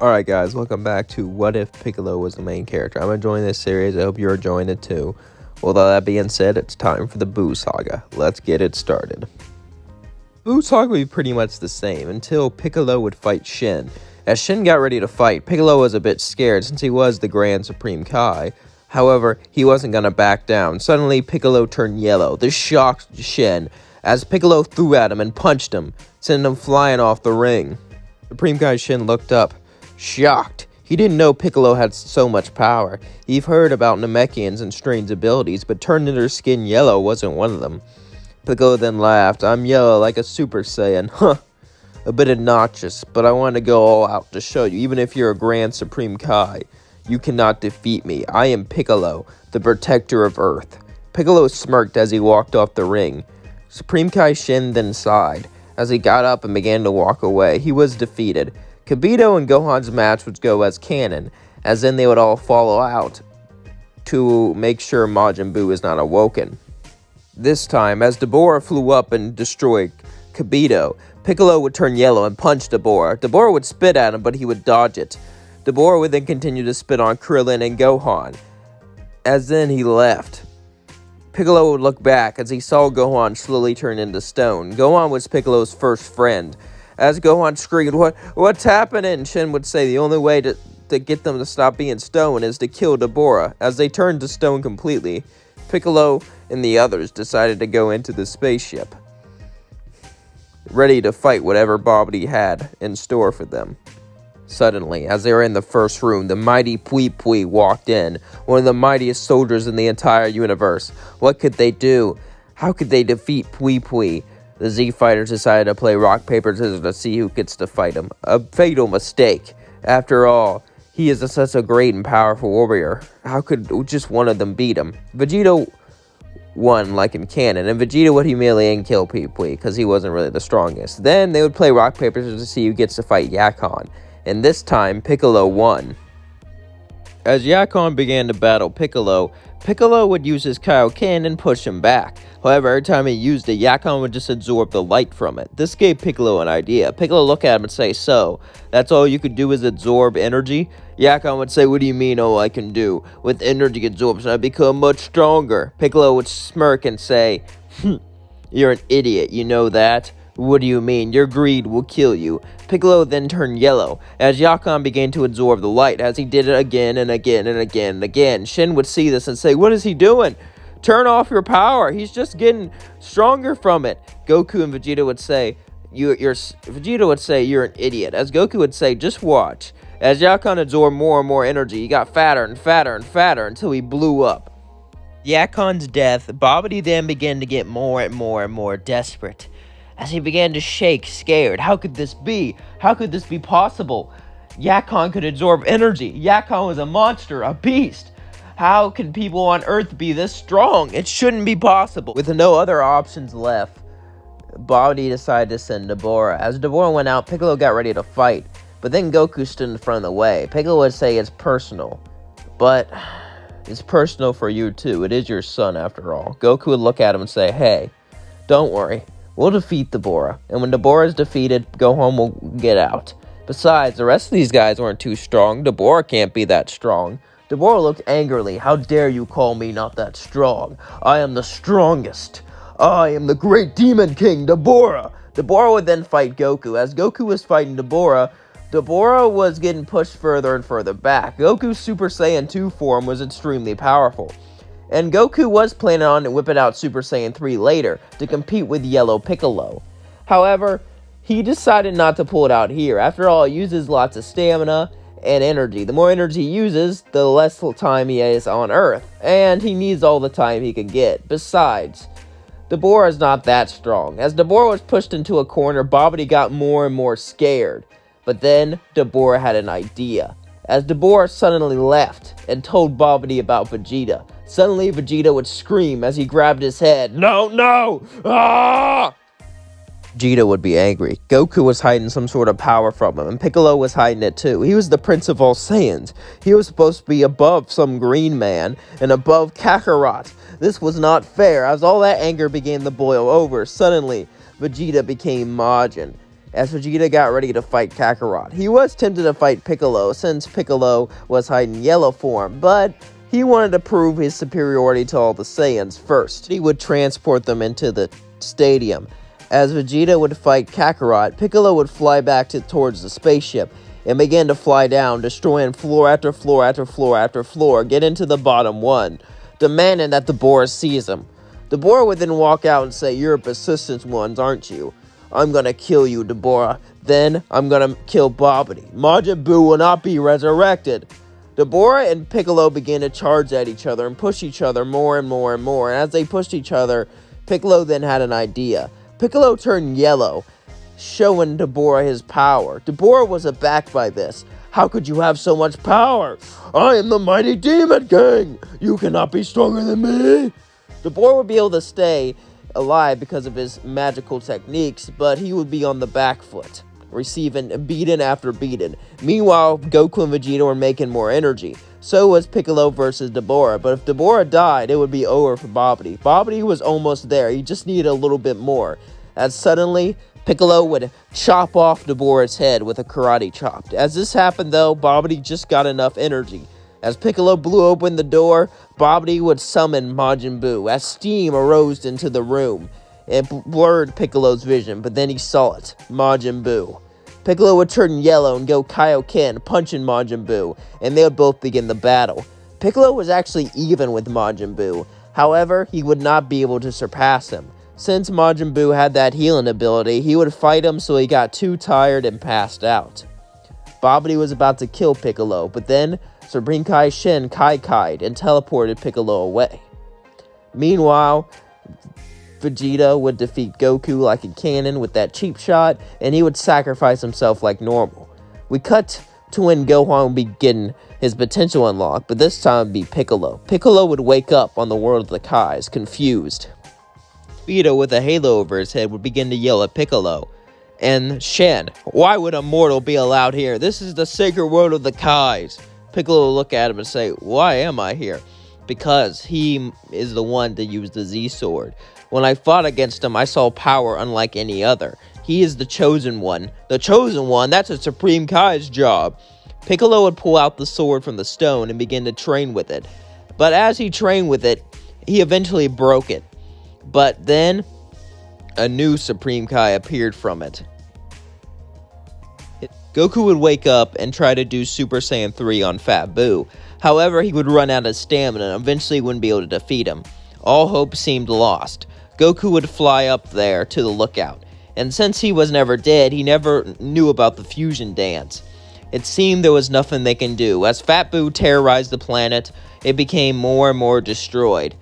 Alright guys, welcome back to What If Piccolo Was the Main Character. I'm enjoying this series, I hope you're enjoying it too. With all that being said, it's time for the Boo Saga. Let's get it started. Boo Saga would be pretty much the same until Piccolo would fight Shin. As Shin got ready to fight, Piccolo was a bit scared since he was the Grand Supreme Kai. However, he wasn't gonna back down. Suddenly, Piccolo turned yellow. This shocked Shin as Piccolo threw at him and punched him, sending him flying off the ring. Supreme Kai Shin looked up, shocked. He didn't know Piccolo had so much power. He'd heard about Namekians and strange abilities, but turning their skin yellow wasn't one of them. Piccolo then laughed. I'm yellow like a Super Saiyan. Huh. A bit obnoxious, but I want to go all out to show you. Even if you're a Grand Supreme Kai, you cannot defeat me. I am Piccolo, the protector of Earth. Piccolo smirked as he walked off the ring. Supreme Kai Shin then sighed. As he got up and began to walk away, he was defeated. Kibito and Gohan's match would go as canon, as then they would all follow out to make sure Majin Buu is not awoken. This time, as Dabura flew up and destroyed Kibito, Piccolo would turn yellow and punch Dabura. Dabura would spit at him, but he would dodge it. Dabura would then continue to spit on Krillin and Gohan, as then he left. Piccolo would look back as he saw Gohan slowly turn into stone. Gohan was Piccolo's first friend. As Gohan screamed, what's happening? Shin would say the only way to get them to stop being stone is to kill Dabura. As they turned to stone completely, Piccolo and the others decided to go into the spaceship, ready to fight whatever Babidi had in store for them. Suddenly, as they were in the first room, the mighty pt4 walked in, one of the mightiest soldiers in the entire universe. What could they do? How could they defeat pt4? The Z fighters decided to play rock, paper, scissors to see who gets to fight him. A fatal mistake. After all, he is such a great and powerful warrior. How could just one of them beat him? Vegeta won like in canon, and Vegeta would humiliate and kill pt4 because he wasn't really the strongest. Then they would play rock, paper, scissors to see who gets to fight Yakon. And this time, Piccolo won. As Yakon began to battle Piccolo, Piccolo would use his Kaioken and push him back. However, every time he used it, Yakon would just absorb the light from it. This gave Piccolo an idea. Piccolo looked at him and say, so, that's all you could do is absorb energy? Yakon would say, what do you mean all I can do? With energy absorption, I become much stronger. Piccolo would smirk and say, you're an idiot, you know that? What do you mean? Your greed will kill you. Piccolo then turned yellow, as Yakon began to absorb the light, as he did it again and again and again and again. Shin would see this and say, what is he doing? Turn off your power. He's just getting stronger from it. Goku and Vegeta would say, Vegeta would say, you're an idiot. As Goku would say, just watch. As Yakon absorbed more and more energy, he got fatter and fatter and fatter until he blew up. Yakon's death, Babidi then began to get more and more and more desperate, as he began to shake, scared. How could this be? How could this be possible? Yakon could absorb energy. Yakon was a monster, a beast. How can people on Earth be this strong? It shouldn't be possible. With no other options left, Babidi decided to send Dabura. As Dabura went out, Piccolo got ready to fight. But then Goku stood in front of the way. Piccolo would say it's personal. But it's personal for you too. It is your son after all. Goku would look at him and say, hey, don't worry. We'll defeat Dabura. And when Dabura is defeated, Gohan will get out. Besides, the rest of these guys weren't too strong. Dabura can't be that strong. Dabura looked angrily. How dare you call me not that strong? I am the strongest. I am the great demon king, Dabura. Dabura would then fight Goku. As Goku was fighting Dabura, Dabura was getting pushed further and further back. Goku's Super Saiyan 2 form was extremely powerful, and Goku was planning on whipping out Super Saiyan 3 later to compete with Yellow Piccolo. However, he decided not to pull it out here. After all, he uses lots of stamina and energy. The more energy he uses, the less time he has on Earth, and he needs all the time he can get. Besides, Dabura is not that strong. As Dabura was pushed into a corner, Babidi got more and more scared. But then, Dabura had an idea. As Dabura suddenly left and told Babidi about Vegeta, suddenly Vegeta would scream as he grabbed his head. No, no! Ah! Vegeta would be angry. Goku was hiding some sort of power from him, and Piccolo was hiding it too. He was the Prince of all Saiyans. He was supposed to be above some green man and above Kakarot. This was not fair. As all that anger began to boil over, suddenly Vegeta became Majin. as Vegeta got ready to fight Kakarot. He was tempted to fight Piccolo since Piccolo was hiding yellow form, but he wanted to prove his superiority to all the Saiyans first. He would transport them into the stadium. As Vegeta would fight Kakarot, Piccolo would fly back towards the spaceship and begin to fly down, destroying floor after floor after floor after floor, get into the bottom one, demanding that Dabura seize him. Dabura would then walk out and say, "You're a persistent one, aren't you? I'm gonna kill you, Dabura. Then I'm gonna kill Babidi. Majin Buu will not be resurrected." Dabura and Piccolo began to charge at each other and push each other more and more and more. And as they pushed each other, Piccolo then had an idea. Piccolo turned yellow, showing Dabura his power. Dabura was aback by this. "How could you have so much power? I am the mighty Demon King. You cannot be stronger than me." Dabura would be able to stay alive because of his magical techniques, but he would be on the back foot, receiving beating after beating. Meanwhile, Goku and Vegeta were making more energy. So was Piccolo versus Dabura, but if Dabura died, it would be over for Babidi. Babidi was almost there, he just needed a little bit more. As suddenly, Piccolo would chop off Dabura's head with a karate chop. As this happened though, Babidi just got enough energy. As Piccolo blew open the door, Babidi would summon Majin Buu. As steam arose into the room, it blurred Piccolo's vision, but then he saw it, Majin Buu. Piccolo would turn yellow and go Kaioken, punching Majin Buu, and they would both begin the battle. Piccolo was actually even with Majin Buu. However, he would not be able to surpass him. Since Majin Buu had that healing ability, he would fight him so he got too tired and passed out. Babidi was about to kill Piccolo, but then Supreme Kai Shen Kai-Kai'd and teleported Piccolo away. Meanwhile, Vegeta would defeat Goku like a cannon with that cheap shot, and he would sacrifice himself like normal. We cut to when Gohan would begin his potential unlock, but this time it would be Piccolo. Piccolo would wake up on the world of the Kais, confused. Vegeta, with a halo over his head, would begin to yell at Piccolo. And Shen, "Why would a mortal be allowed here? This is the sacred world of the Kais." Piccolo will look at him and say, "Why am I here?" "Because he is the one to use the Z-Sword. When I fought against him, I saw power unlike any other. He is the chosen one." "The chosen one? That's a Supreme Kai's job." Piccolo would pull out the sword from the stone and begin to train with it. But as he trained with it, he eventually broke it. But then, a new Supreme Kai appeared from it. Goku would wake up and try to do Super Saiyan 3 on Fat Buu. However, he would run out of stamina and eventually wouldn't be able to defeat him. All hope seemed lost. Goku would fly up there to the lookout, and since he was never dead, he never knew about the fusion dance. It seemed there was nothing they can do. As Fat Buu terrorized the planet, it became more and more destroyed.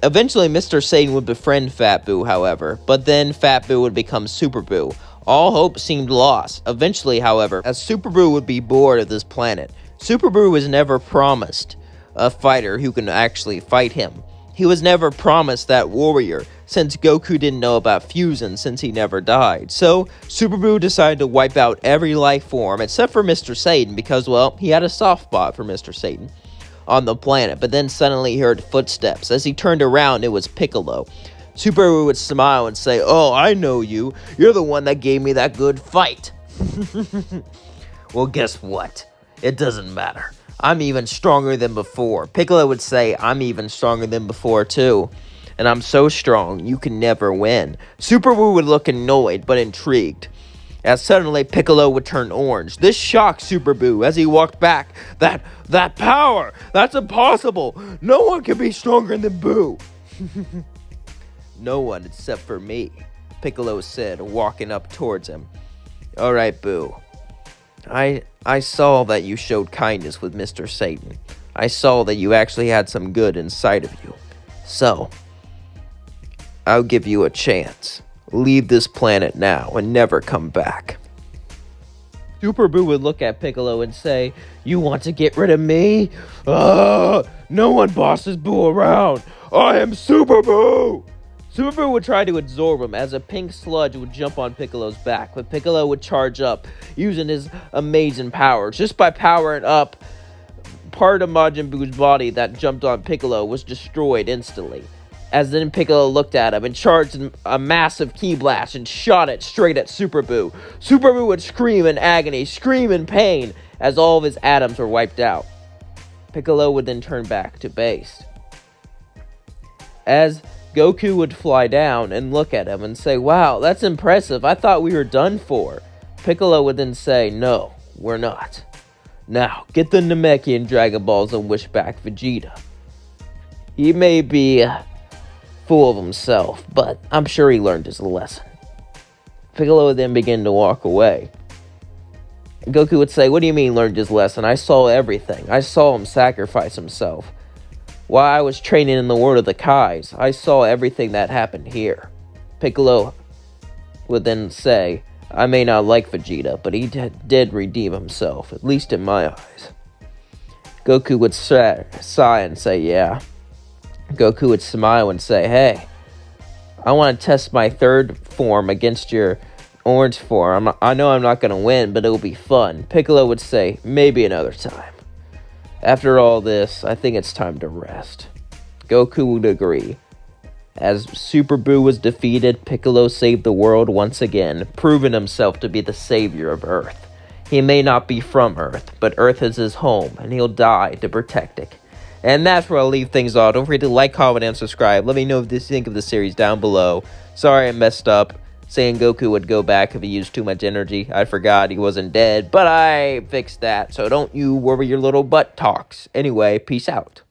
Eventually, Mr. Satan would befriend Fat Buu, however, but then Fat Buu would become Super Buu. All hope seemed lost. Eventually, however, as Super Buu would be bored of this planet, Super Buu was never promised a fighter who can actually fight him. He was never promised that warrior, since Goku didn't know about fusion since he never died. So, Super Buu decided to wipe out every life form except for Mr. Satan because, well, he had a soft spot for Mr. Satan on the planet. But then suddenly he heard footsteps. As he turned around, it was Piccolo. Super Buu would smile and say, "Oh, I know you. You're the one that gave me that good fight." "Well, guess what? It doesn't matter. I'm even stronger than before." Piccolo would say, "I'm even stronger than before too. And I'm so strong, you can never win." Super Buu would look annoyed, but intrigued. As suddenly Piccolo would turn orange. This shocked Super Buu as he walked back. That power! That's impossible! No one can be stronger than Buu." "No one except for me," Piccolo said, walking up towards him. "Alright, Buu. I saw that you showed kindness with Mr. Satan. I saw that you actually had some good inside of you. So, I'll give you a chance. Leave this planet now and never come back." Super Buu would look at Piccolo and say, "You want to get rid of me? No one bosses Buu around. I am Super Buu." Super Buu would try to absorb him as a pink sludge would jump on Piccolo's back, but Piccolo would charge up using his amazing power. Just by powering up, part of Majin Buu's body that jumped on Piccolo was destroyed instantly. As then Piccolo looked at him and charged a massive ki blast and shot it straight at Super Buu. Super Buu would scream in agony, scream in pain, as all of his atoms were wiped out. Piccolo would then turn back to base. As Goku would fly down and look at him and say, "Wow, that's impressive. I thought we were done for." Piccolo would then say, "No, we're not. Now, get the Namekian Dragon Balls and wish back Vegeta. He may be full of himself, but I'm sure he learned his lesson." Piccolo would then begin to walk away. Goku would say, "What do you mean learned his lesson? I saw everything. I saw him sacrifice himself. While I was training in the world of the Kais, I saw everything that happened here." Piccolo would then say, "I may not like Vegeta, but he did redeem himself, at least in my eyes." Goku would sigh and say, "Yeah." Goku would smile and say, "Hey, I want to test my third form against your orange form. I know I'm not going to win, but it'll be fun." Piccolo would say, "Maybe another time. After all this, I think it's time to rest." Goku would agree. As Super Buu was defeated, Piccolo saved the world once again, proving himself to be the savior of Earth. He may not be from Earth, but Earth is his home, and he'll die to protect it. And that's where I'll leave things off. Don't forget to like, comment, and subscribe. Let me know what you think of the series down below. Sorry I messed up, saying Goku would go back if he used too much energy. I forgot he wasn't dead, but I fixed that, so don't you worry your little butt talks. Anyway, peace out.